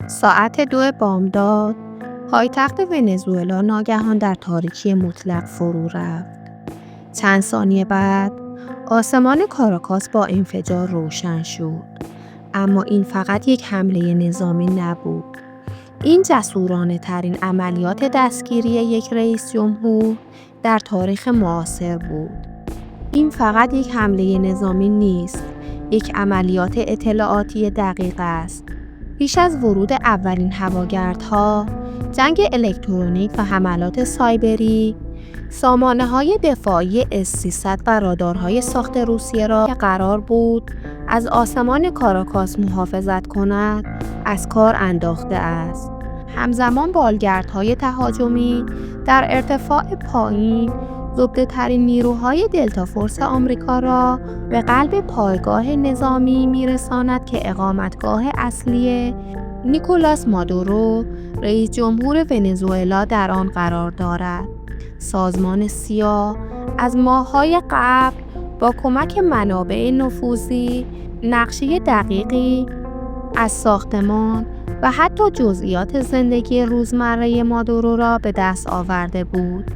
ساعت 2 بامداد، پایتخت ونزوئلا ناگهان در تاریکی مطلق فرو رفت. چند ثانیه بعد، آسمان کاراکاس با انفجار روشن شد. اما این فقط یک حمله نظامی نبود. این جسورانه ترین عملیات دستگیری یک رئیس جمهور در تاریخ معاصر بود. این فقط یک حمله نظامی نیست، یک عملیات اطلاعاتی دقیق است. پیش از ورود اولین هواگردها، جنگ الکترونیک و حملات سایبری، سامانه‌های دفاعی S-300 و رادارهای ساخت روسیه را که قرار بود از آسمان کاراکاس محافظت کند، از کار انداخته است. همزمان بالگردهای تهاجمی در ارتفاع پایین زبده‌ترین نیروهای دلتا فورس آمریکا را به قلب پایگاه نظامی می‌رساند که اقامتگاه اصلی نیکولاس مادورو، رئیس جمهور ونزوئلا در آن قرار دارد. سازمان سیا از ماه‌های قبل با کمک منابع نفوذی نقشه دقیقی از ساختمان و حتی جزئیات زندگی روزمره مادورو را به دست آورده بود.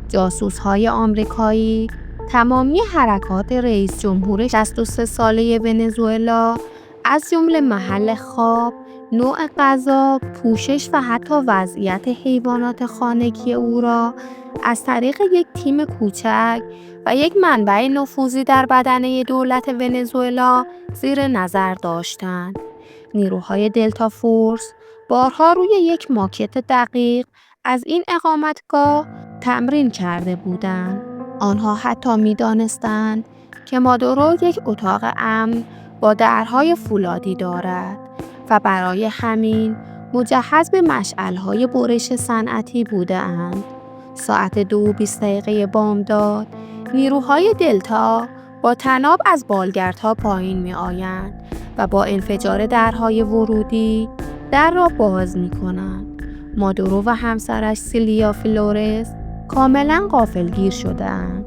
جاسوس‌های آمریکایی تمامی حرکات رئیس جمهور 63 ساله ونزوئلا از جمله محل خواب، نوع غذا، پوشش و حتی وضعیت حیوانات خانگی او را از طریق یک تیم کوچک و یک منبع نفوذی در بدنه دولت ونزوئلا زیر نظر داشتند. نیروهای دلتا فورس بارها روی یک ماکت دقیق از این اقامتگاه تمرین کرده بودند. آنها حتی می‌دانستند که مادورو یک اتاق امن با درهای فولادی دارد و برای همین مجهز به مشعل‌های برش صنعتی بودند. ساعت 2:20 بامداد، نیروهای دلتا با طناب از بالگردها پایین می‌آیند و با انفجار درهای ورودی در را باز می‌کنند. مادورو و همسرش سیلیا فلورس کاملا غافلگیر شدند.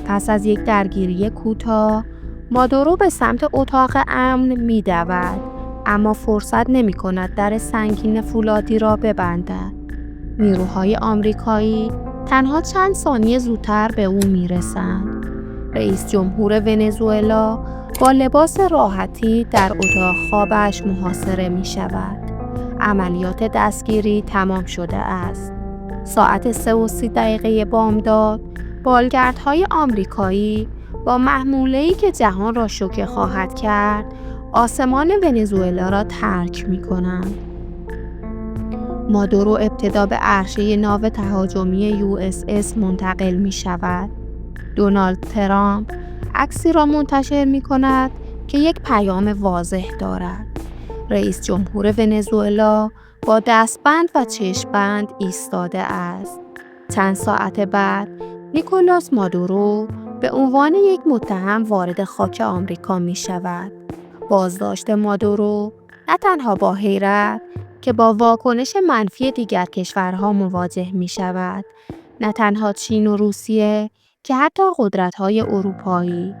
پس از یک درگیری کوتاه، مادورو به سمت اتاق امن می‌دود، اما فرصت نمی‌کند در سنگین فولادی را ببندد. نیروهای آمریکایی تنها چند ثانیه زودتر به او می‌رسند. رئیس جمهور ونزوئلا با لباس راحتی در اتاق خوابش محاصره می‌شود. عملیات دستگیری تمام شده است. ساعت 3:30 بامداد، بالگردهای آمریکایی با محموله‌ای که جهان را شوکه خواهد کرد، آسمان ونزوئلا را ترک می‌کنند. مادورو ابتدا به عرشه ناو تهاجمی USS منتقل می‌شود. دونالد ترامپ عکسی را منتشر می‌کند که یک پیام واضح دارد. رئیس جمهور ونزوئلا با دستبند و چشم‌بند ایستاده است. چند ساعت بعد، نیکولاس مادورو به عنوان یک متهم وارد خاک آمریکا می شود. بازداشت مادورو نه تنها با حیرت که با واکنش منفی دیگر کشورها مواجه می شود، نه تنها چین و روسیه که حتی قدرت‌های اروپایی،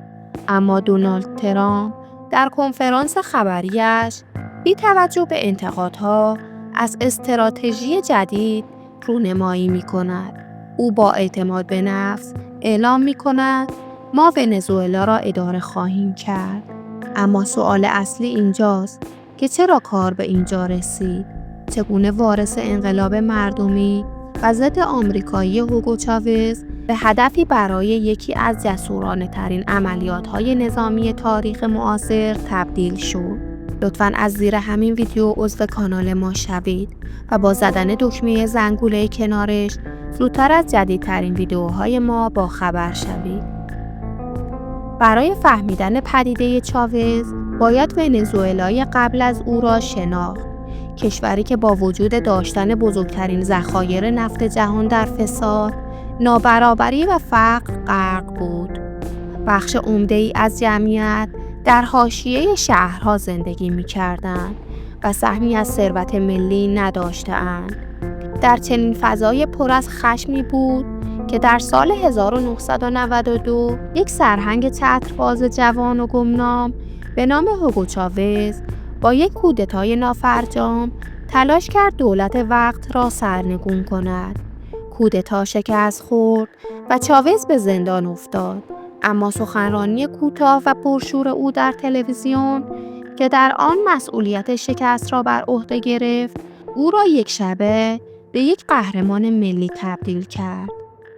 اما دونالد ترامپ در کنفرانس خبریش بی توجه به انتقادها از استراتژی جدید رونمایی می کند. او با اعتماد به نفس اعلام می کند ما ونزوئلا را اداره خواهیم کرد. اما سوال اصلی اینجاست که چرا کار به اینجا رسید؟ چگونه وارث انقلاب مردمی و ضد آمریکایی هوگو چاوز به هدفی برای یکی از جسورانه ترین عملیات های نظامی تاریخ معاصر تبدیل شد؟ لطفاً از زیر همین ویدیو عضو کانال ما شوید و با زدن دکمه زنگوله کنارش زودتر از جدیدترین ویدیوهای ما با خبر شوید. برای فهمیدن پدیده چاوز باید ونزوئلای قبل از او را شناخت. کشوری که با وجود داشتن بزرگترین ذخایر نفت جهان در فساد، نابرابری و فقر غرق بود. بخش عمده‌ای از جمعیت در حاشیه شهرها زندگی می‌کردند و سهمی از ثروت ملی نداشتند. در چنین فضای پر از خشمی بود که در سال 1992 یک سرهنگ تئاترباز جوان و گمنام به نام هوگو چاوز با یک کودتای نافرجام تلاش کرد دولت وقت را سرنگون کند. کودتا شکست خورد و چاوز به زندان افتاد. اما سخنرانی کوتاه و پرشور او در تلویزیون که در آن مسئولیت شکست را بر عهده گرفت، او را یک شبه به یک قهرمان ملی تبدیل کرد.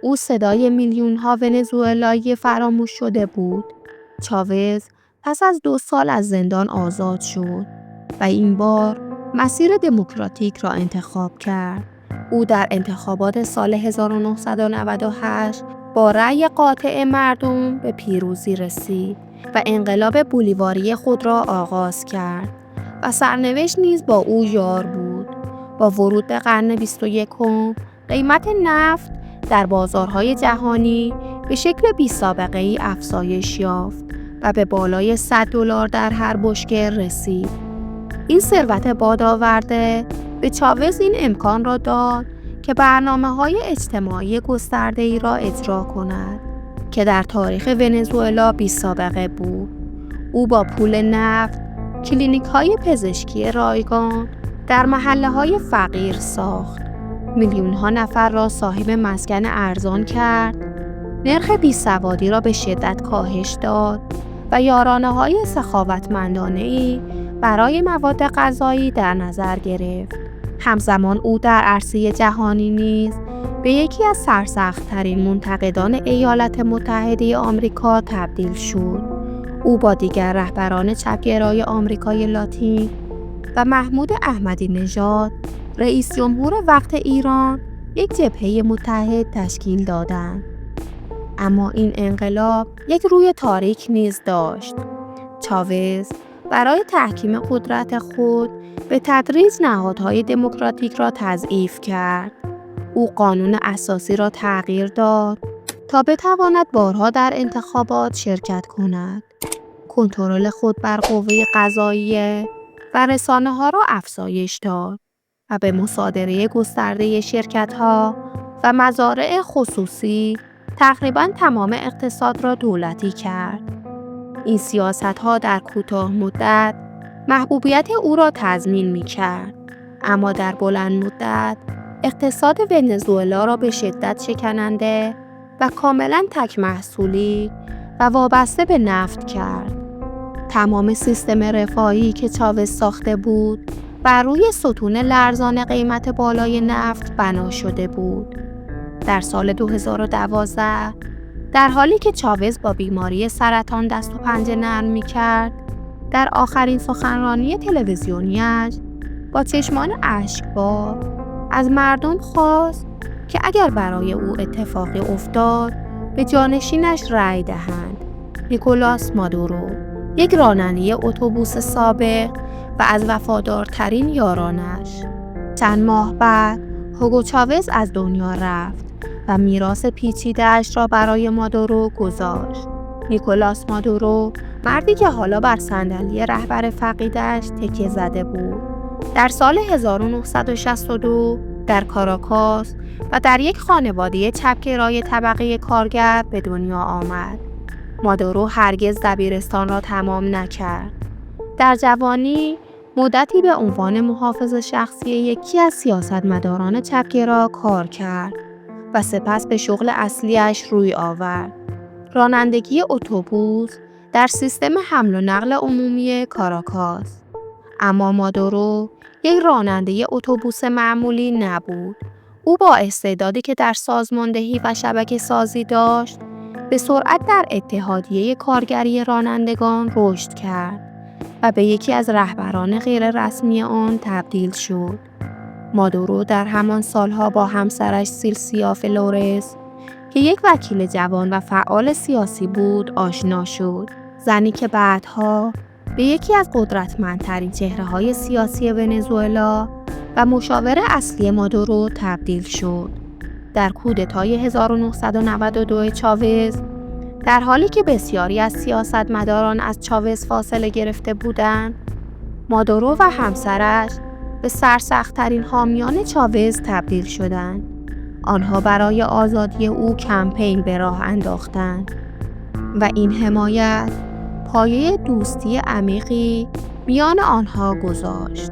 او صدای میلیون‌ها ونزوئلایی فراموش شده بود. چاوز پس از 2 سال از زندان آزاد شد و این بار مسیر دموکراتیک را انتخاب کرد. او در انتخابات سال 1998 با رأی قاطع مردم به پیروزی رسید و انقلاب بولیواری خود را آغاز کرد و سرنوشت نیز با او یار بود. با ورود به قرن 21 قیمت نفت در بازارهای جهانی به شکل بی‌سابقه‌ای افزایش یافت و به بالای $100 در هر بشکه رسید. این ثروت بادآورده به چاوز این امکان را داد که برنامه‌های اجتماعی گسترده‌ای را اجرا کند که در تاریخ ونزوئلا بی‌سابقه بود. او با پول نفت کلینیک‌های پزشکی رایگان در محله‌های فقیر ساخت. میلیون‌ها نفر را صاحب مسکن ارزان کرد. نرخ بیسوادی را به شدت کاهش داد و یارانه‌های سخاوتمندانه‌ای برای مواد غذایی در نظر گرفت. همزمان او در عرصه جهانی نیز به یکی از سرسخت‌ترین منتقدان ایالات متحده آمریکا تبدیل شد. او با دیگر رهبران چپگرای آمریکای لاتین و محمود احمدی نژاد، رئیس جمهور وقت ایران، یک جبهه متحد تشکیل دادند. اما این انقلاب یک روی تاریک نیز داشت. چاوز برای تحکیم قدرت خود به تدریج نهادهای دموکراتیک را تضعیف کرد. او قانون اساسی را تغییر داد تا بتواند بارها در انتخابات شرکت کند. کنترل خود بر قوه قضاییه و رسانه‌ها را افزایش داد و به مصادره گسترده شرکت‌ها و مزارع خصوصی تقریباً تمام اقتصاد را دولتی کرد. این سیاست‌ها در کوتاه مدت محبوبیت او را تضمین می‌کرد، اما در بلند مدت اقتصاد ونزوئلا را به شدت شکننده و کاملاً تک محصولی و وابسته به نفت کرد. تمام سیستم رفاهی که چاوز ساخته بود بر روی ستون لرزان قیمت بالای نفت بنا شده بود. در سال 2012 در حالی که چاوز با بیماری سرطان دست و پنجه نرم می‌کرد، در آخرین سخنرانی تلویزیونیش با چشمان اشکبار از مردم خواست که اگر برای او اتفاقی افتاد به جانشینش رأی دهند. نیکولاس مادورو، یک راننده اتوبوس سابق و از وفادارترین یارانش. چند ماه بعد هوگو چاوز از دنیا رفت و میراث پیچیده‌اش را برای مادورو گذاشت. نیکولاس مادورو، مردی که حالا بر صندلی رهبر فقیدش تکیه زده بود، در سال 1962 در کاراکاس و در یک خانواده چپگرای طبقه کارگر به دنیا آمد. مادورو هرگز دبیرستان را تمام نکرد. در جوانی مدتی به عنوان محافظ شخصی یکی از سیاستمداران چپگرا کار کرد و سپس به شغل اصلیش روی آورد: رانندگی اتوبوس در سیستم حمل و نقل عمومی کاراکاس. اما مادورو یک راننده اتوبوس معمولی نبود. او با استعدادی که در سازماندهی و شبکه سازی داشت، به سرعت در اتحادیه کارگری رانندگان رشد کرد و به یکی از رهبران غیررسمی آن تبدیل شد. مادورو در همان سالها با همسرش سیلسیا فلورس که یک وکیل جوان و فعال سیاسی بود آشنا شد، زنی که بعدها به یکی از قدرتمندترین چهره‌های سیاسی ونزوئلا و مشاور اصلی مادورو تبدیل شد. در کودتای 1992 چاوز، در حالی که بسیاری از سیاستمداران از چاوز فاصله گرفته بودند، مادورو و همسرش به سرسخت‌ترین حامیان چاوز تبدیل شدند. آنها برای آزادی او کمپین به راه انداختند و این حمایت پایه دوستی عمیقی میان آنها گذاشت.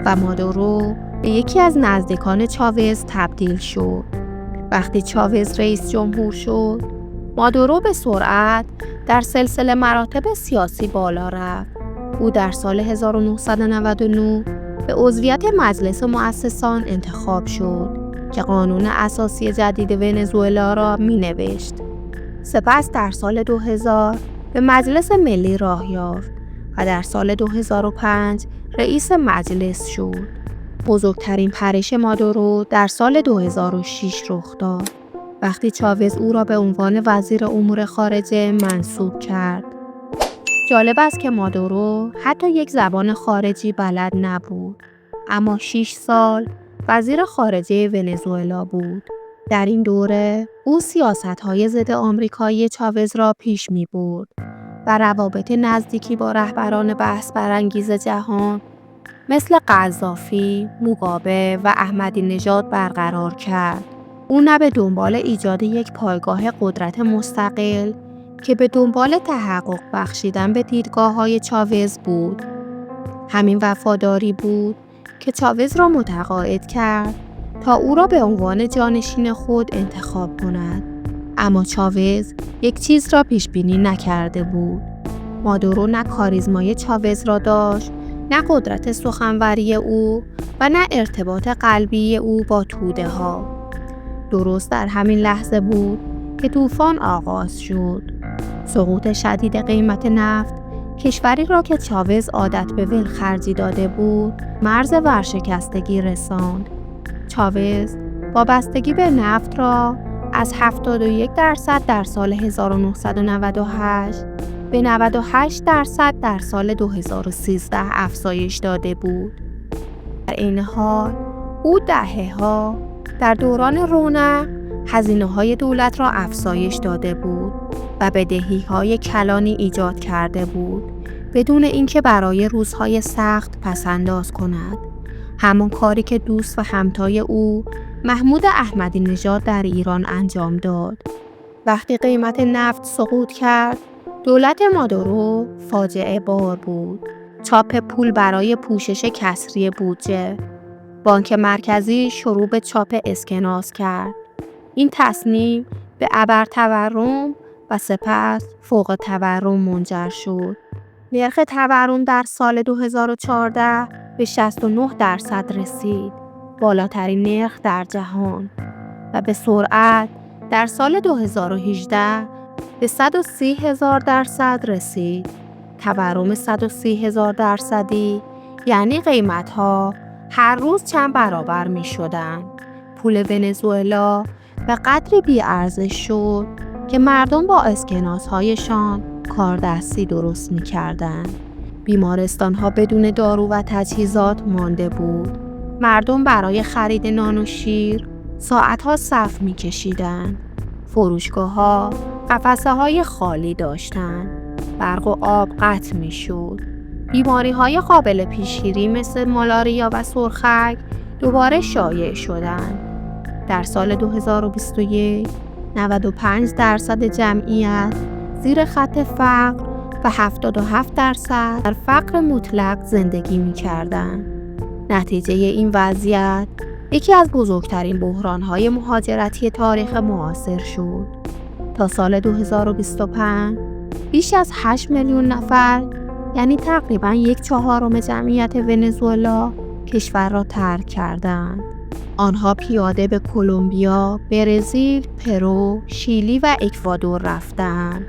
و مادورو به یکی از نزدیکان چاوز تبدیل شد. وقتی چاوز رئیس جمهور شد، مادورو به سرعت در سلسله مراتب سیاسی بالا رفت. او در سال 1999 به عضویت مجلس مؤسسان انتخاب شد که قانون اساسی جدید ونزوئلا را می‌نوشت. سپس در سال 2000 به مجلس ملی راه یافت و در سال 2005 رئیس مجلس شد. بزرگترین پرش مادورو در سال 2006 رخ داد وقتی چاوز او را به عنوان وزیر امور خارجه منصوب کرد. جالب است که مادورو حتی یک زبان خارجی بلد نبود، اما 6 سال وزیر خارجه ونزوئلا بود. در این دوره او سیاست‌های ضد آمریکایی چاوز را پیش می‌برد و روابط نزدیکی با رهبران بحث برانگیز جهان مثل قذافی، موگابه و احمدی نژاد برقرار کرد. او نه به دنبال ایجاد یک پایگاه قدرت مستقل که به دنبال تحقق بخشیدن به دیدگاه‌های چاوز بود. همین وفاداری بود که چاوز را متقاعد کرد تا او را به عنوان جانشین خود انتخاب کند. اما چاوز یک چیز را پیش بینی نکرده بود. مادورو نه کاریزمای چاوز را داشت، نه قدرت سخنوری او و نه ارتباط قلبی او با توده ها. درست در همین لحظه بود که طوفان آغاز شد. سقوط شدید قیمت نفت کشوری را که چاوز عادت به ولخرجی داده بود مرز ورشکستگی رساند. چاوز وابستگی به نفت را از 71% در سال 1998 به 98% در سال 2013 افزایش داده بود. در این حال او دهه‌ها در دوران رونق هزینه‌های دولت را افزایش داده بود و بدهی‌های کلانی ایجاد کرده بود بدون اینکه برای روزهای سخت پس‌انداز کند. همان کاری که دوست و همتای او محمود احمدی نژاد در ایران انجام داد. وقتی قیمت نفت سقوط کرد، دولت مادورو فاجعه بار بود. چاپ پول برای پوشش کسری بودجه. بانک مرکزی شروع به چاپ اسکناس کرد. این تصمیم به ابرتورم و سپس فوق تورم منجر شد. نرخ تورم در سال 2014 به 69% رسید، بالاترین نرخ در جهان، و به سرعت در سال 2018 به 130,000% رسید. تورم 130,000% یعنی قیمت‌ها هر روز چند برابر می شدن. پول ونزوئلا به قدری بی‌ارزش شد که مردم با اسکناس‌هایشان کاردستی درست می کردن. بیمارستان‌ها بدون دارو و تجهیزات مانده بود. مردم برای خرید نان و شیر ساعت‌ها صف می کشیدن. فروشگاه‌ها قفسه‌های خالی داشتند. برق و آب قطع می شد. بیماری‌های قابل پیشگیری مثل مالاریا و سرخک دوباره شایع شدند. در سال 2021 95% جمعیت زیر خط فقر و 77% در فقر مطلق زندگی می‌کردند. نتیجه این وضعیت یکی از بزرگترین بحران‌های مهاجرتی تاریخ معاصر شد. تا سال 2025 بیش از 8 میلیون نفر، یعنی تقریباً 1/4 جمعیت ونزوئلا، کشور را ترک کردند. آنها پیاده به کلمبیا، برزیل، پرو، شیلی و اکوادور رفتند.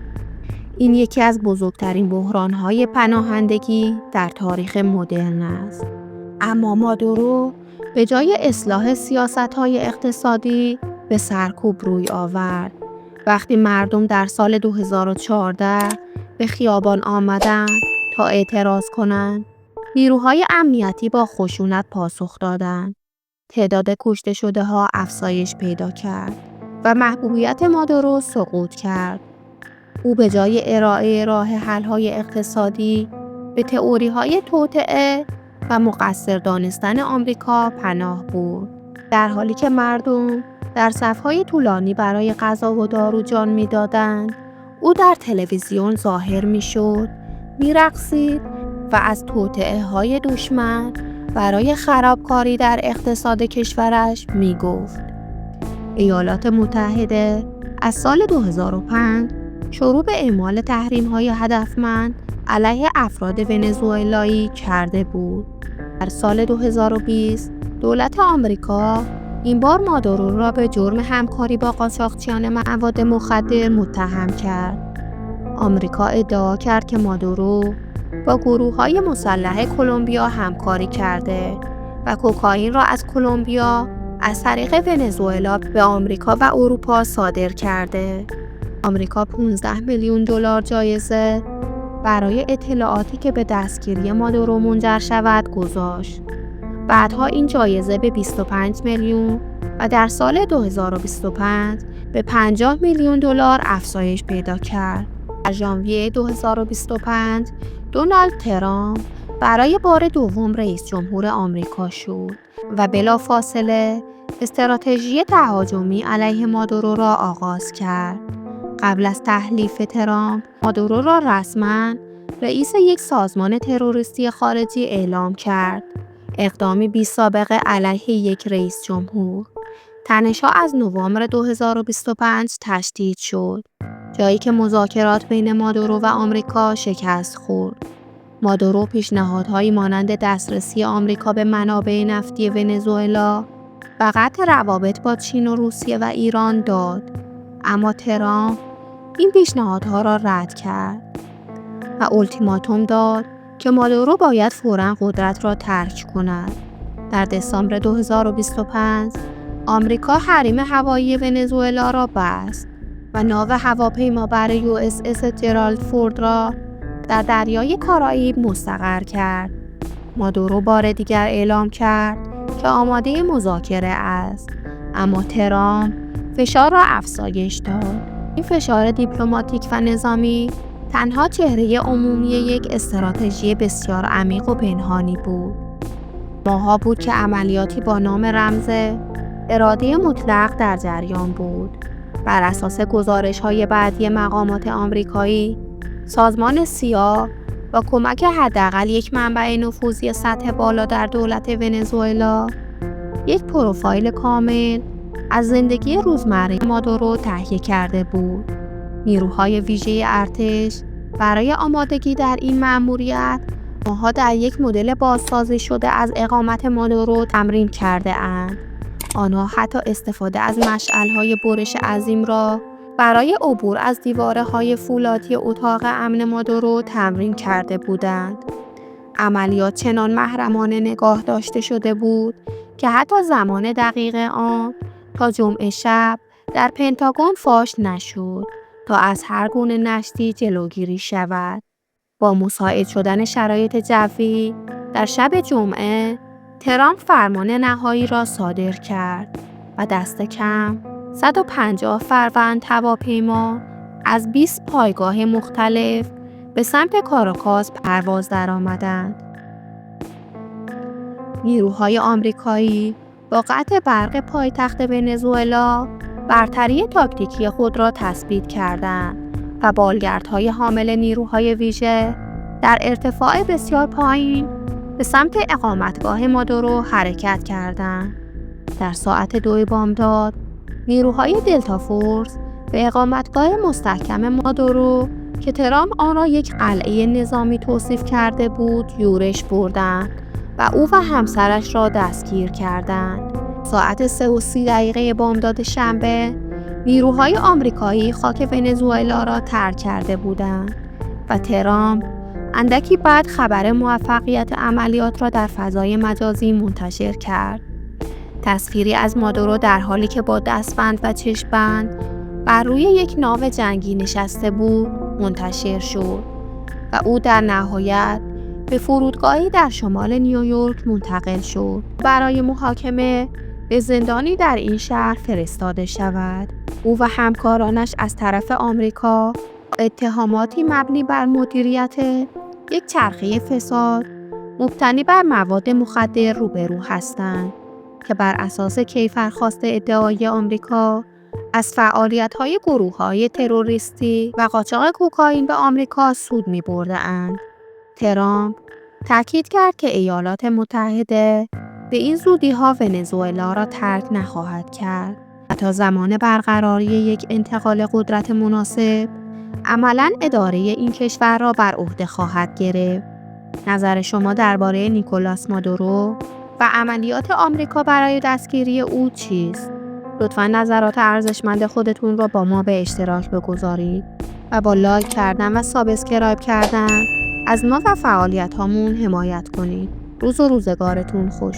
این یکی از بزرگترین بحران‌های پناهندگی در تاریخ مدرن است. اما مادورو به جای اصلاح سیاست‌های اقتصادی به سرکوب روی آورد. وقتی مردم در سال 2014 به خیابان آمدند تا اعتراض کنند، نیروهای امنیتی با خشونت پاسخ دادند. تعداد کشته شده ها افزایش پیدا کرد و محبوبیت مادورو سقوط کرد. او به جای ارائه راه حل‌های اقتصادی به تئوری‌های توطئه و مقصر دانستن آمریکا پناه برد. در حالی که مردم در صف‌های طولانی برای غذا و دارو جان می‌دادند، او در تلویزیون ظاهر می‌شد، می‌رقصید و از توطئه‌های دشمن برای خرابکاری در اقتصاد کشورش می گفت. ایالات متحده از سال 2005 شروع به اعمال تحریم‌های هدفمند علیه افراد ونزوئلایی کرده بود. در سال 2020 دولت آمریکا این بار مادورو را به جرم همکاری با قاچاقچیان مواد مخدر متهم کرد. آمریکا ادعا کرد که مادورو با گروه‌های مسلح کلمبیا همکاری کرده و کوکائین را از کلمبیا از طریق ونزوئلا به آمریکا و اروپا صادر کرده. آمریکا 15 میلیون دلار جایزه برای اطلاعاتی که به دستگیری مادورو منجر شود گذاشت. بعدها این جایزه به 25 میلیون و در سال 2025 به 50 میلیون دلار افزایش پیدا کرد. در ژانویه 2025 دونالد ترامپ برای بار دوم رئیس جمهور آمریکا شد و بلافاصله استراتژی تهاجمی علیه مادورو را آغاز کرد. قبل از تحلیف ترامپ، مادورو را رسما رئیس یک سازمان تروریستی خارجی اعلام کرد. اقدامی بی سابقه علیه یک رئیس جمهور. تنش‌ها از نوامبر 2025 تشدید شد، جایی که مذاکرات بین مادورو و آمریکا شکست خورد. مادورو پیشنهادهایی مانند دسترسی آمریکا به منابع نفتی ونزوئلا و قطع روابط با چین و روسیه و ایران داد، اما ترامپ این پیشنهادها را رد کرد و اولتیماتوم داد که مادورو باید فوراً قدرت را ترک کند. در دسامبر 2025 آمریکا حریم هوایی ونزوئلا را بست و ناو هواپیمابر USS جرالد فورد را در دریای کارائیب مستقر کرد. مادورو بار دیگر اعلام کرد که آماده مذاکره است، اما ترامپ فشار را افزایش داد. این فشار دیپلماتیک و نظامی تنها چهره عمومی یک استراتژی بسیار عمیق و پنهانی بود. ماها بود که عملیاتی با نام رمز اراده مطلق در جریان بود. بر اساس گزارش‌های بعدی مقامات آمریکایی، سازمان سیا با کمک حداقل یک منبع نفوذی سطح بالا در دولت ونزوئلا یک پروفایل کامل از زندگی روزمره مادورو تهیه کرده بود. نیروهای ویژه ارتش برای آمادگی در این مأموریت ماها در یک مدل بازسازی شده از اقامت مادورو تمرین کرده اند. آنها حتی استفاده از مشعل‌های برش عظیم را برای عبور از دیواره‌های فولادی اتاق امن مادورو تمرین کرده بودند. عملیات چنان محرمانه نگاه داشته شده بود که حتی زمان دقیق آن تا جمعه شب در پنتاگون فاش نشد تا از هر گونه نشتی جلوگیری شود. با مساعد شدن شرایط جوی در شب جمعه، ترامپ فرمان نهایی را صادر کرد و دست کم 150 فروند هواپیما از 20 پایگاه مختلف به سمت کاراکاس پرواز درآمدند. نیروهای آمریکایی با قطع برق پایتخت ونزوئلا برتری تاکتیکی خود را تثبیت کردند و بالگردهای حامل نیروهای ویژه در ارتفاع بسیار پایین به سمت اقامتگاه مادورو حرکت کردند. در ساعت 2 بامداد، نیروهای دلتا فورس به اقامتگاه مستحکم مادورو که ترامپ آن را یک قلعه نظامی توصیف کرده بود یورش بردند و او و همسرش را دستگیر کردند. ساعت 3:30 بامداد شنبه، نیروهای آمریکایی خاک ونزوئلا را ترک کرده بودند و ترامپ اندکی بعد خبر موفقیت عملیات را در فضای مجازی منتشر کرد. تصویری از مادورو در حالی که با دستبند و چشم‌بند بر روی یک ناو جنگی نشسته بود منتشر شد و او در نهایت به فرودگاهی در شمال نیویورک منتقل شد برای محاکمه به زندانی در این شهر فرستاده شود. او و همکارانش از طرف آمریکا اتهاماتی مبنی بر مدیریت یک چرخه فساد مبتنی بر مواد مخدر روبرو هستند که بر اساس کیفرخواست ادعای آمریکا از فعالیت‌های گروه‌های تروریستی و قاچاق کوکائین به آمریکا سود می‌برده‌اند. ترامپ تاکید کرد که ایالات متحده به این زودی‌ها ونزوئلا را ترک نخواهد کرد و تا زمان برقراری یک انتقال قدرت مناسب عملاً اداره این کشور را بر عهده خواهد گرفت. نظر شما درباره نیکولاس مادورو و عملیات آمریکا برای دستگیری او چیست؟ لطفاً نظرات ارزشمند خودتون را با ما به اشتراک بگذارید و با لایک کردن و سابسکرایب کردن از ما و فعالیت هامون حمایت کنید. روز و روزگارتون خوش.